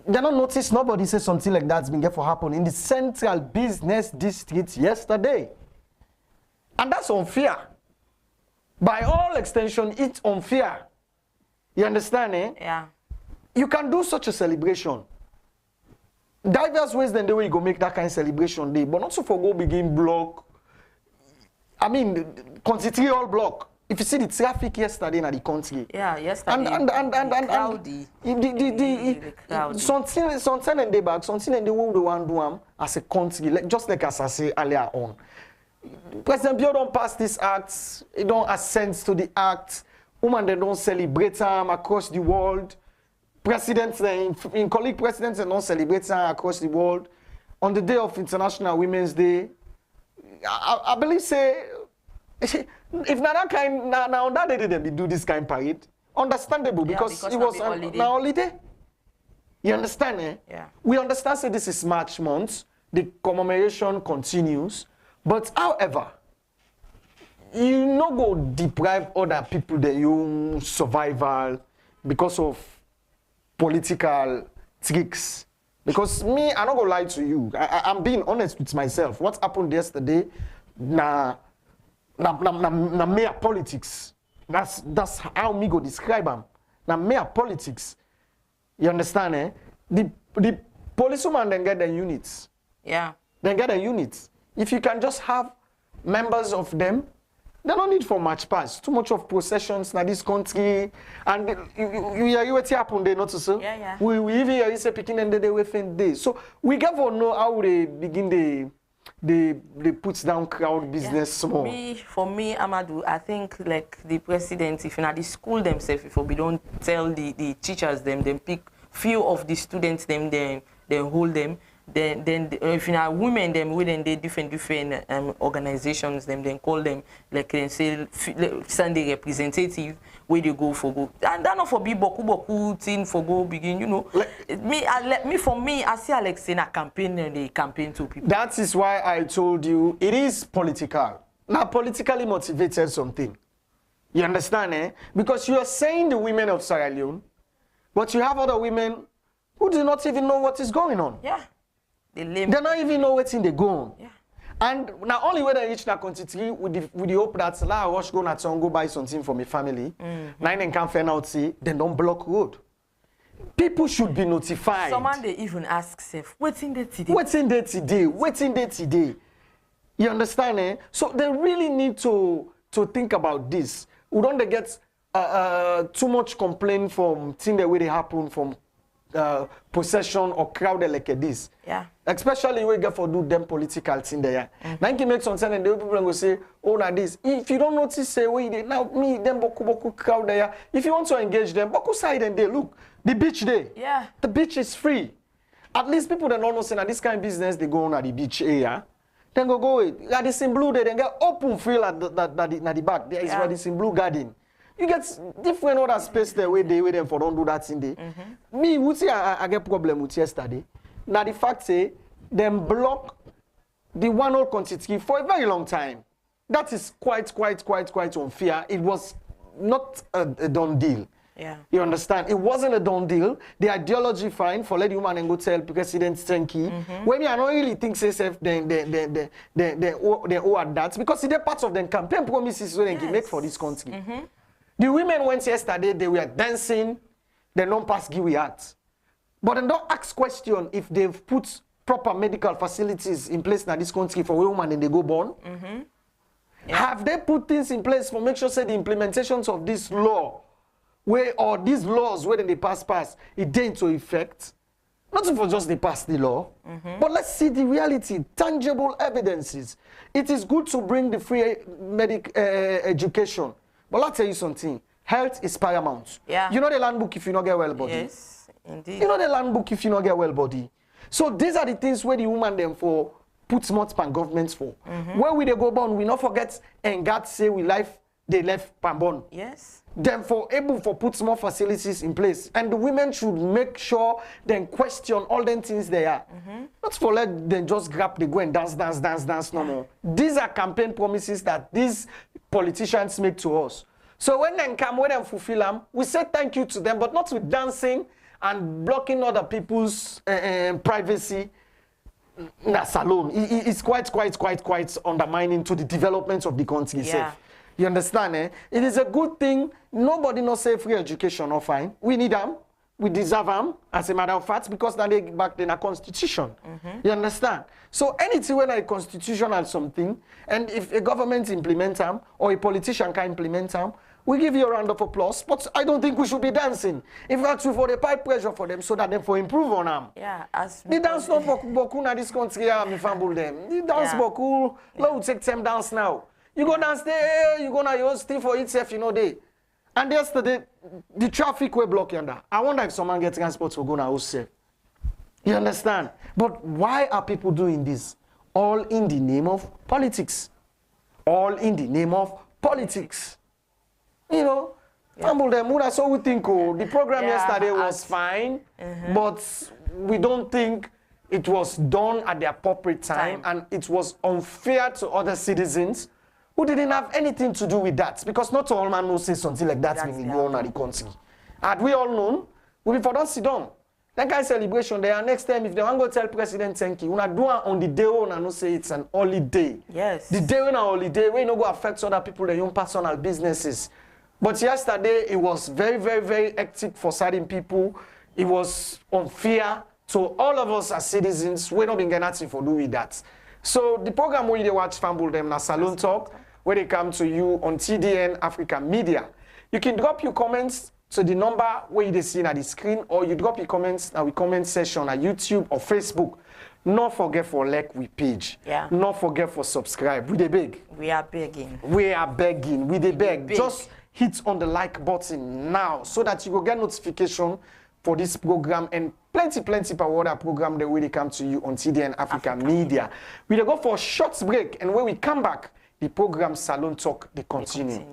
they don't notice nobody says something like that's been get for happen in the central business district yesterday. And that's unfair. By all extension, it's unfair. You understand, eh? Yeah. You can do such a celebration. Diverse ways than the way you go make that kind of celebration day, but not so for go begin block. I mean, consider all block. If you see the traffic yesterday in the country. Yeah, yesterday. And something in the back, something in the world we want to do as a country, like, just like as I say earlier on. President Bio don't pass this act, it don't assent to the act. Women they don't celebrate them across the world. Presidents, in colleague presidents, they don't celebrate them across the world. On the day of International Women's Day, I believe say If na that kind, now that day they do this kind of parade, understandable because it was on holiday. You understand, eh? Yeah. We understand say this is March month, the commemoration continues, but however, you no go deprive other people their own survival because of political tricks. Because me, I not gonna lie to you. I'm being honest with myself. What happened yesterday, na mere politics. That's how me go describe them. Na mere politics. You understand, eh? The policewoman then get the units. Yeah. Then get the units. If you can just have members of them, they don't need for much pass. Too much of processions in this country. And you hear what happened there, not so? Yeah, yeah. We even hear you say picking and they within days. So we get to know how they begin they put down crowd business small. For me, Amadu, I think like the president, if not the school themselves, if we don't tell the teachers them pick few of the students then hold them. Then if you know women them within the different organizations then call them like they say Sunday representative where they go for go and that not for be boku thing for go begin you know like, I see Alex in a campaign and they campaign to people. That is why I told you it is political. Now politically motivated something. You understand, eh? Because you are saying the women of Sierra Leone, but you have other women who do not even know what is going on. Yeah. They don't even know what's in the go on. Yeah. And now only when they reach that country with the hope that I rush go to go buy something for my family. Now they can't find out say they don't block road. People should be notified. Someone they even ask self, what's in there today? What's in there today? What's in there today? You understand, eh? So they really need to think about this. We don't get too much complaint from things that way they happen from possession or crowd like this. Yeah. Especially when you get for do them political thing there. Now you make some sense and the people go say, oh na this. If you don't notice say where they now me them boku crowd there. If you want to engage them, boku side and they look. The beach there. Yeah. The beach is free. At least people that don't know say na this kind of business they go on at the beach area. Then go at the same blue there, then get open field at the back. There is where the same blue garden. You get different other space there where they them for don't do that thing there. Me, would say I get problem with yesterday. Now the fact say them block the one whole quantity for a very long time. That is quite unfair. It was not a done deal. Yeah. You understand? It wasn't a done deal. The ideology fine for let the woman and go tell President Stenki. When I don't really think say they owe at that because they're part of the campaign promises so they can make for this country. The women went yesterday, they were dancing, they don't pass Giwi Act. But they don't ask question if they've put proper medical facilities in place in this country for women and they go born. Yeah. Have they put things in place for make sure say the implementations of this law or these laws where they pass, it did into effect? Not for just they pass the law, but let's see the reality, tangible evidences. It is good to bring the free education. But I'll tell you something. Health is paramount. Yeah. You know the land book if you not get well body. Yes, indeed. You know the land book if you not get well body. So these are the things where the woman them for put smart pan governments for. Where we they go born, we not forget and God say they left pan born. Yes. Them for able for put more facilities in place. And the women should make sure then question all them things they are. Not for let them just grab they go and dance no more. These are campaign promises that these politicians make to us. So when they come, when they fulfill them, we say thank you to them, but not with dancing and blocking other people's privacy. That's alone. It's quite undermining to the development of the country itself. You understand, eh? It is a good thing. Nobody not say free education or fine. We need them. We deserve them, as a matter of fact, because now they back in a constitution. You understand? So anything when a constitution or something, and if a government implement them, or a politician can implement them, we give you a round of applause, but I don't think we should be dancing. In fact, we for the pipe pressure for them so that they for improve on them. Yeah, the dance not for boku na this country, me fumble them. The dance boku, let we take them dance now. You go dance there, you go na your thing for itself, you know they. And yesterday, the traffic were blocked yonder. I wonder if someone gets transport for going to house. You understand? But why are people doing this? All in the name of politics. all in the name of politics. You know, that's all we think. Oh, the program yesterday was fine, but we don't think it was done at the appropriate time, and it was unfair to other citizens who didn't have anything to do with that, because not all man knows say something like that when we go on at the country. Had we all known, we for don't sit down. That kind of celebration there, next time if they want to go tell President thank you, we do it on the day when I know say it's an holiday. Yes. The day when a holiday, we no go affect other people, their own personal businesses. But yesterday, it was very, very, very hectic for certain people. It was unfair. So all of us as citizens, we don't been getting nothing for doing that. So the program where you watch Famble them na Salone Talk, where they come to you on TDN Africa Media. You can drop your comments to the number where you see at the screen, or you drop your comments at the comment section at YouTube or Facebook. Not forget for like we page. Yeah. Not forget for subscribe. We dey beg. We are begging. We are begging. We dey beg. Just hit on the like button now so that you will get notification for this program and plenty other program that will come to you on TDN Africa Media. We'll go for a short break, and when we come back, the program Salone Talk they continue.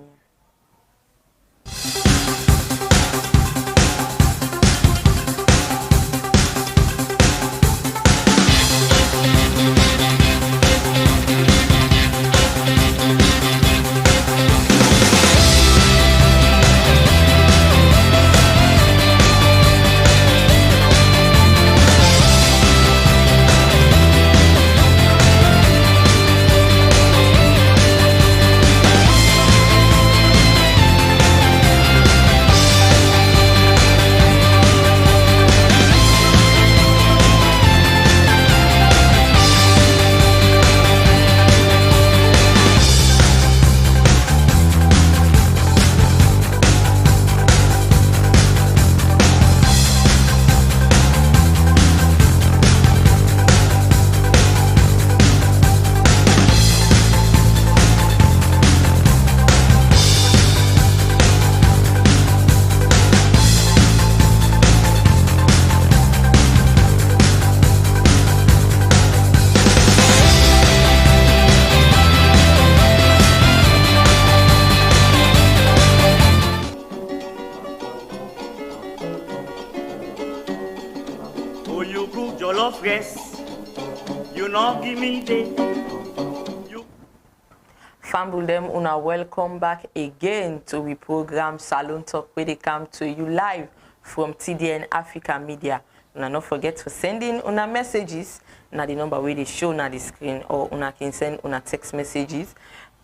Famble them, una welcome back again to the program Salone Talk, where they come to you live from TDN Africa Media. Una not forget to send in una messages na the number where they show na the screen, or una can send una text messages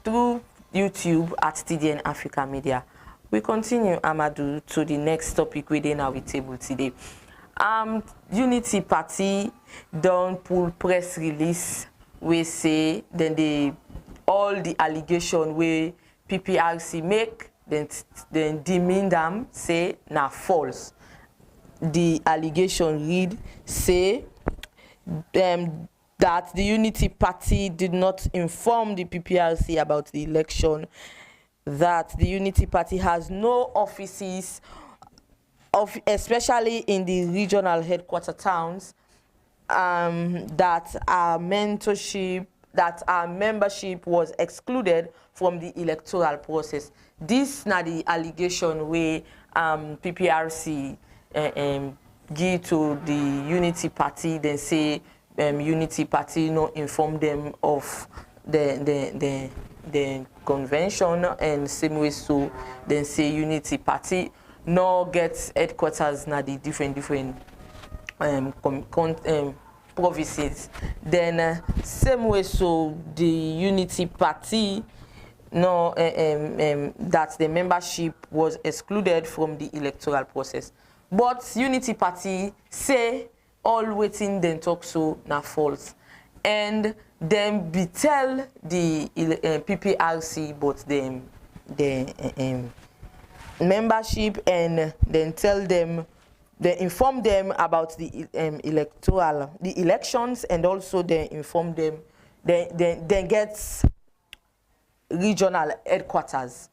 through YouTube at TDN Africa Media. We continue, Amadu, to the next topic within our table today. Unity Party don't pull press release. We say then all the allegation where PPRC make, then demean them, say na false. The allegation read say that the Unity Party did not inform the PPRC about the election, that the Unity Party has no offices, especially in the regional headquarter towns, that our membership was excluded from the electoral process. This na the allegation where PPRC give to the Unity Party. Then say Unity Party no inform them of the convention, and same way so then say Unity Party no get headquarters na the different provinces. Then same way so the Unity Party no that the membership was excluded from the electoral process. But Unity Party say all waiting then talk so na false, and then be tell the PPRC but the membership, and then tell them, they inform them about the elections, and also they inform them, they get regional headquarters.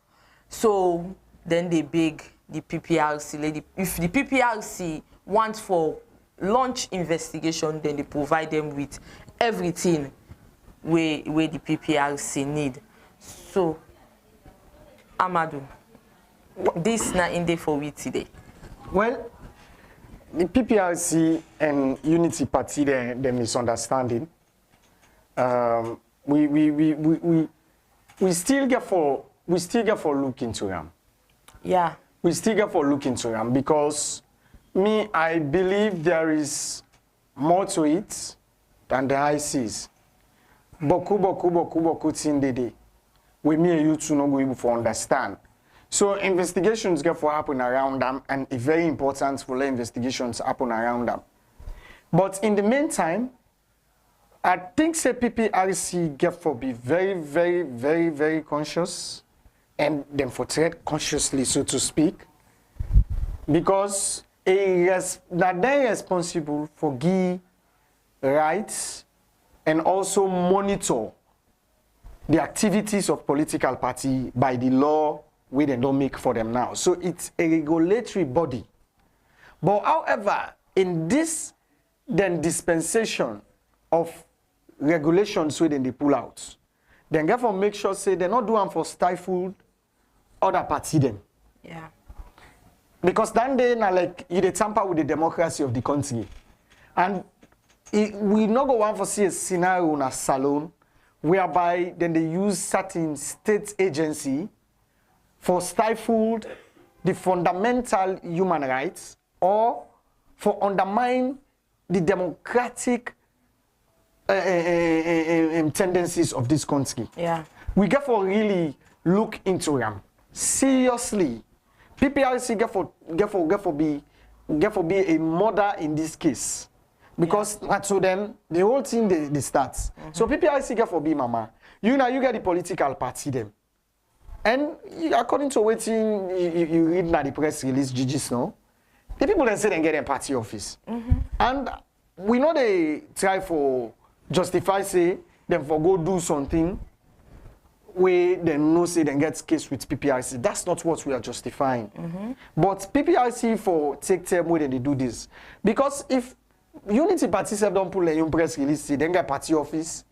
So then they beg the PPRC lady, if the PPRC wants for launch investigation, then they provide them with everything where the PPRC need. So, Amadu, this na in day for we today. Well, the PPRC and Unity Party, the misunderstanding. We still get for look into them. Yeah. We still get for look into them because I believe there is more to it than the eye sees. Boku tindede. We me and you two no go able to understand. So investigations get for happen around them, and it's very important for the investigations happen around them. But in the meantime, I think say PPRC get for be very, very, very, very conscious, and then for tread consciously, so to speak, because that they responsible for give rights and also monitor the activities of political party by the law we they don't make for them now. So it's a regulatory body. But however, in this then dispensation of regulations we then they pull out, then therefore make sure say they not do them for stifled other party them. Yeah. Because then they now like you they tamper with the democracy of the country. And we not go one for see a scenario in a SALONE whereby then they use certain state agency for stifled the fundamental human rights or for undermine the democratic tendencies of this country. Yeah. We get for really look into them seriously. PPRC get for be a mother in this case. Because to them, the whole thing they start. So PPRC get for be mama. You get the political party them. And according to what you read in the press release, Gigi's no, the people then say they get in party office. And we know they try for justify say them for go do something where they know say they get case with PPRC. That's not what we are justifying. But PPRC for take time where they do this. Because if Unity Party self don't pull a press release, they then get party office.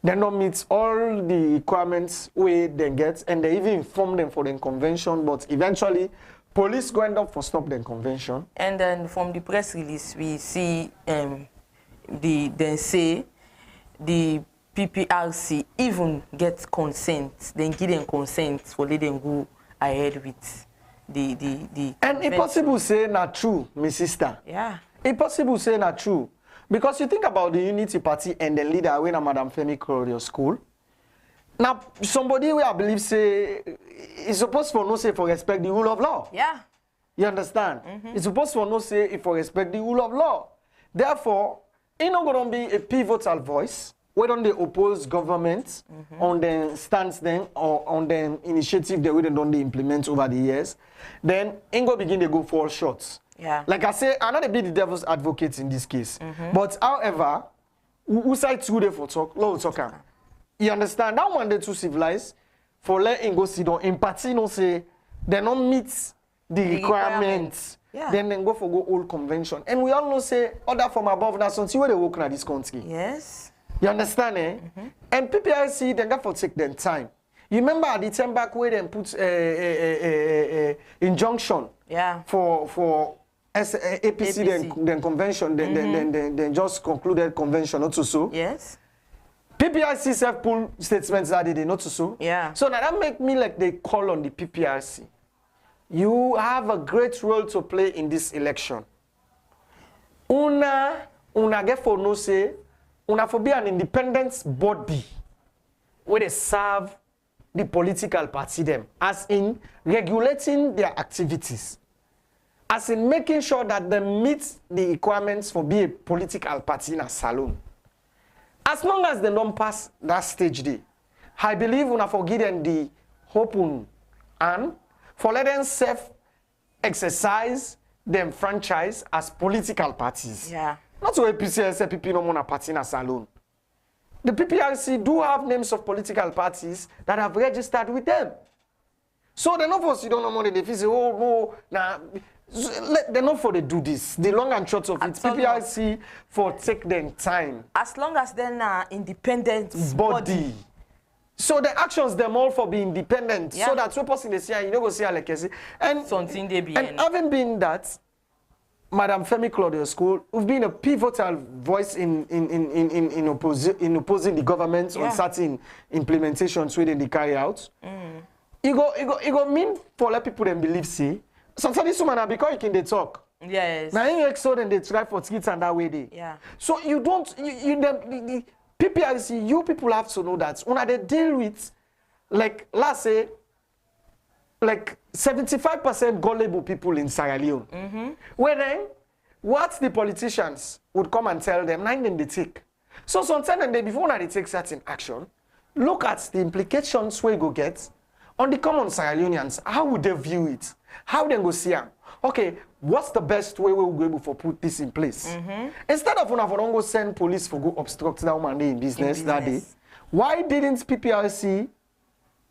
They don't meet all the requirements where they get, and they even inform them for the convention. But eventually, police go end up for stop the convention. And then from the press release, we see they say the PPRC even get consent. Then give them consent for let them go ahead with the and it's possible say not true, my sister. Yeah. Impossible say not true. Because you think about the Unity Party and the leader when Madam Femi Corridor School. Now, somebody where I believe say is supposed to no say for respect the rule of law. Yeah. You understand? It's supposed to no say if for respect the rule of law. Therefore, it's not going to be a pivotal voice where don't they oppose government on the stance then or on the initiative that we don't implement over the years. Then ain't going to begin to go fall shots. Yeah. Like I say, I'm not be the devil's advocate in this case. But however, who side two day for talk, law talk. You understand? That one they too civilized for letting go sit down. In party, no say they don't meet the requirements. Yeah. Then go for go old convention. And we all know say other from above now something where they work in this country. Yes. You understand, eh? And PPRC then got for take them time. You remember at the time back where they put injunction for APC. Then convention, then just concluded convention, not so. Yes. PPRC self pull statements that they not so. Yeah. So now that make me like they call on the PPRC. You have a great role to play in this election. Una get for no say, una for be an independent body where they serve the political party them, as in regulating their activities. As in making sure that they meet the requirements for being a political party in a SALONE. As long as they don't pass that stage day, I believe we have forgiven the open and for let them self-exercise them franchise as political parties. Yeah. Not so APC and SPP no more party in a SALONE. The PPRC do have names of political parties that have registered with them. So they're not for you don't know money, they feel say, oh no, nah. They're not for they do this. The long and short of it, PPRC for take them time. As long as they're an independent body. So the actions them all for being independent, so that one person they see, you know, go see like and something they be. And having been that, Madam Femi Claudio School, who've been a pivotal voice in opposing the government on certain implementations where they carry out. It go mean for let people then believe see. Sometimes this woman because you can they talk. Yes. Now you so then they try for skits and that way they. Yeah. So you don't the PPRC, you people have to know that when they deal with, like, let's say, like 75% gullible people in Sierra Leone. Where then, what the politicians would come and tell them, nine then they take. So sometimes they, before they take certain action, look at the implications we go get on the common Sierra Leoneans. How would they view it? How they go see them? Okay, what's the best way we will be able to put this in place? Instead of when I don't go send police for go obstruct that woman in business that day, why didn't PPRC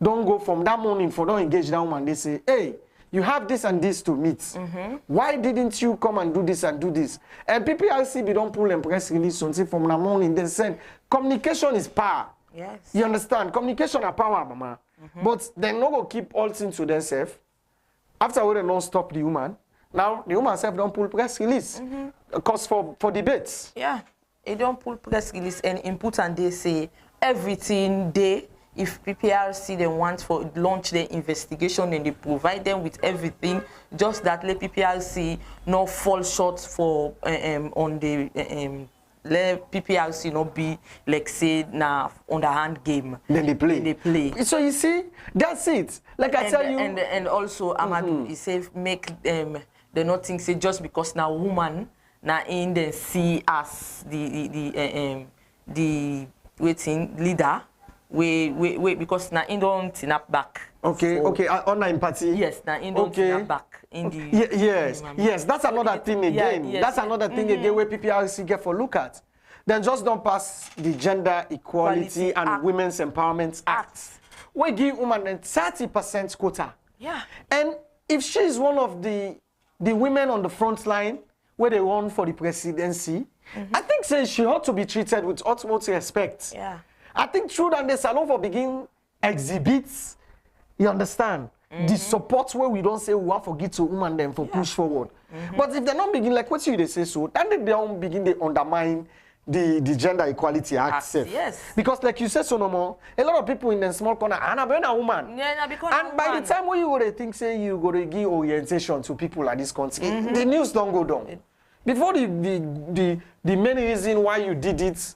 don't go from that morning for don't engage that woman? They say, hey, you have this and this to meet. Why didn't you come and do this and do this? And PPRC be don't pull and press release something from that morning. They send communication is power. Yes. You understand? Communication is power, mama. But they not go keep all things to themselves. After we don't stop the woman, now the woman self don't pull press release. Cause for debates. Yeah. They don't pull press release and input and they say everything they, if PPRC they want for launch their investigation and they provide them with everything, just that let PPRC not fall short for on the let PPRC not be like say na underhand game. Then they play. They play. So you see, that's it. Like I tell you. And also Amadu, he say make the not think say just because now woman na in the see as the waiting leader. Wait, because now in don't snap back. Okay, okay, online party. Yes, now in don't snap back in the. Yes, that's another thing again. That's another thing again where PPRC get for look at. Then just don't pass the Gender Equality and Women's Empowerment Act. We give women a 30% quota. Yeah. And if she is one of the women on the front line where they run for the presidency, I think say she ought to be treated with utmost respect. Yeah. I think through that the salon for begin exhibits, you understand, the support where we don't say we want to give to women them for push forward. But if they don't begin like what you they say so, then they don't begin to undermine the Gender Equality Act. Yes. Because like you said so no more, a lot of people in the small corner and a woman. Yeah, because and by the time when you go to think say you go to give orientation to people like this country, the news don't go down. Before the main reason why you did it,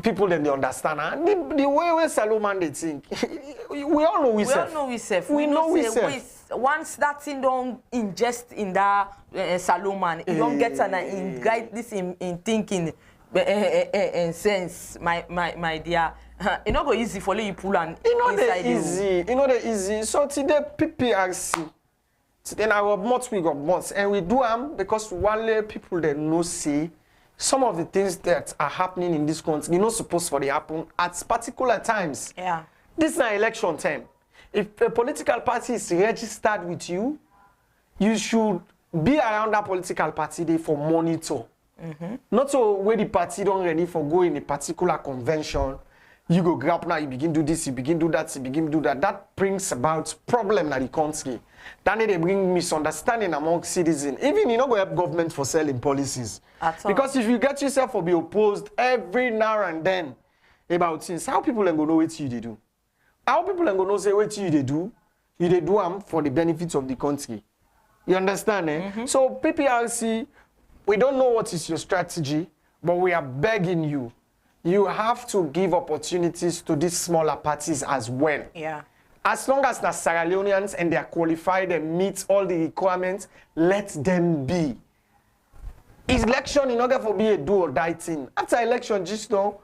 people then they understand. And the way SALONE they think, we all know we self. We know we self. Once that thing don't ingest in that SALONE, you don't get an guide this in thinking and sense, my dear. It's not go easy for you pull and inside easy. You know the easy. So today PPRC. Then our months we got months and we do them because one people that know see some of the things that are happening in this country, you're not supposed to happen at particular times. Yeah. This is an election time. If a political party is registered with you, you should be around that political party day for monitor. Not so where the party don't ready for go in a particular convention. You go grab now, you begin do this, you begin do that, you begin do that. That brings about problem in the country. Then they bring misunderstanding among citizens. Even you know go help government for selling policies. Because if you get yourself to be opposed every now and then about things, how people are going to know what you do? How people are going to say what you do? You do them for the benefits of the country. You understand, eh? So PPRC, we don't know what is your strategy, but we are begging you. You have to give opportunities to these smaller parties as well. Yeah. As long as the Sierra Leoneans and they are qualified and meet all the requirements, let them be. Election in order for be a do or die thing. After election, just know,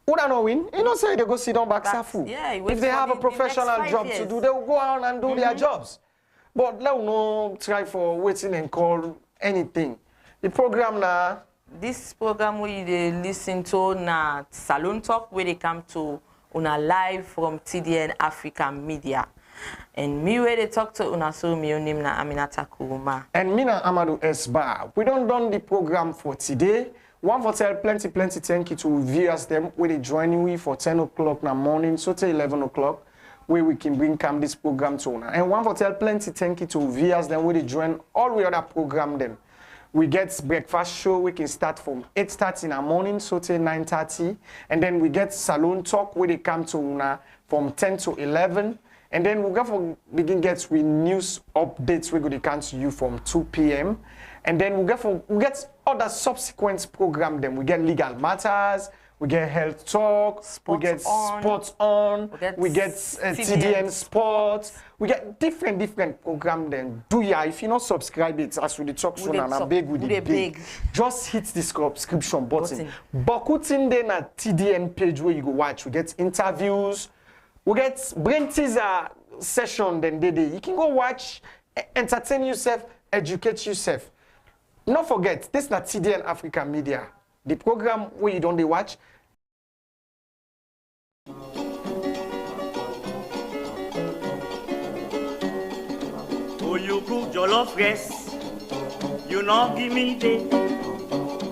who don't know win? You don't say they go sit down back Safu. Yeah, if they have a professional job to do, they will go out and do their jobs. But let them not try for waiting and call anything. The program now. This program we listen to na Salone Talk where they come to una live from TDN Africa Media. And me where they talk to una so me name na Aminata Kuruma. And me na Amadu Esba. We don't done the program for today. One for tell plenty thank you to viewers them where they joining we for 10 o'clock in the morning, so till 11 o'clock, where we can bring come this program to una. And one for tell plenty thank you to viewers them where they join all the other program them. We get breakfast show, we can start from 8:30 in the morning, so till 9:30. And then we get salon talk where they come to una from 10 to 11. And then we'll go for begin get with news updates we're going to come to you from 2 p.m. And then we'll get other subsequent program then. We get legal matters, we get health talk, we get sports on, we get TDN sports, we get different program then. Do ya if you not subscribe it as we the talk soon and big with the big. Just hit the subscription button. But in then a TDN page where you go watch, we get interviews. We get brain teaser session then day. You can go watch, entertain yourself, educate yourself. Don't forget, this is not TDN Africa Media. The program where you don't watch. Oh, you cook jollof rice, you not give me day.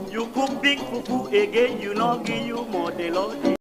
You cook big fufu again, you not give you more the Lord.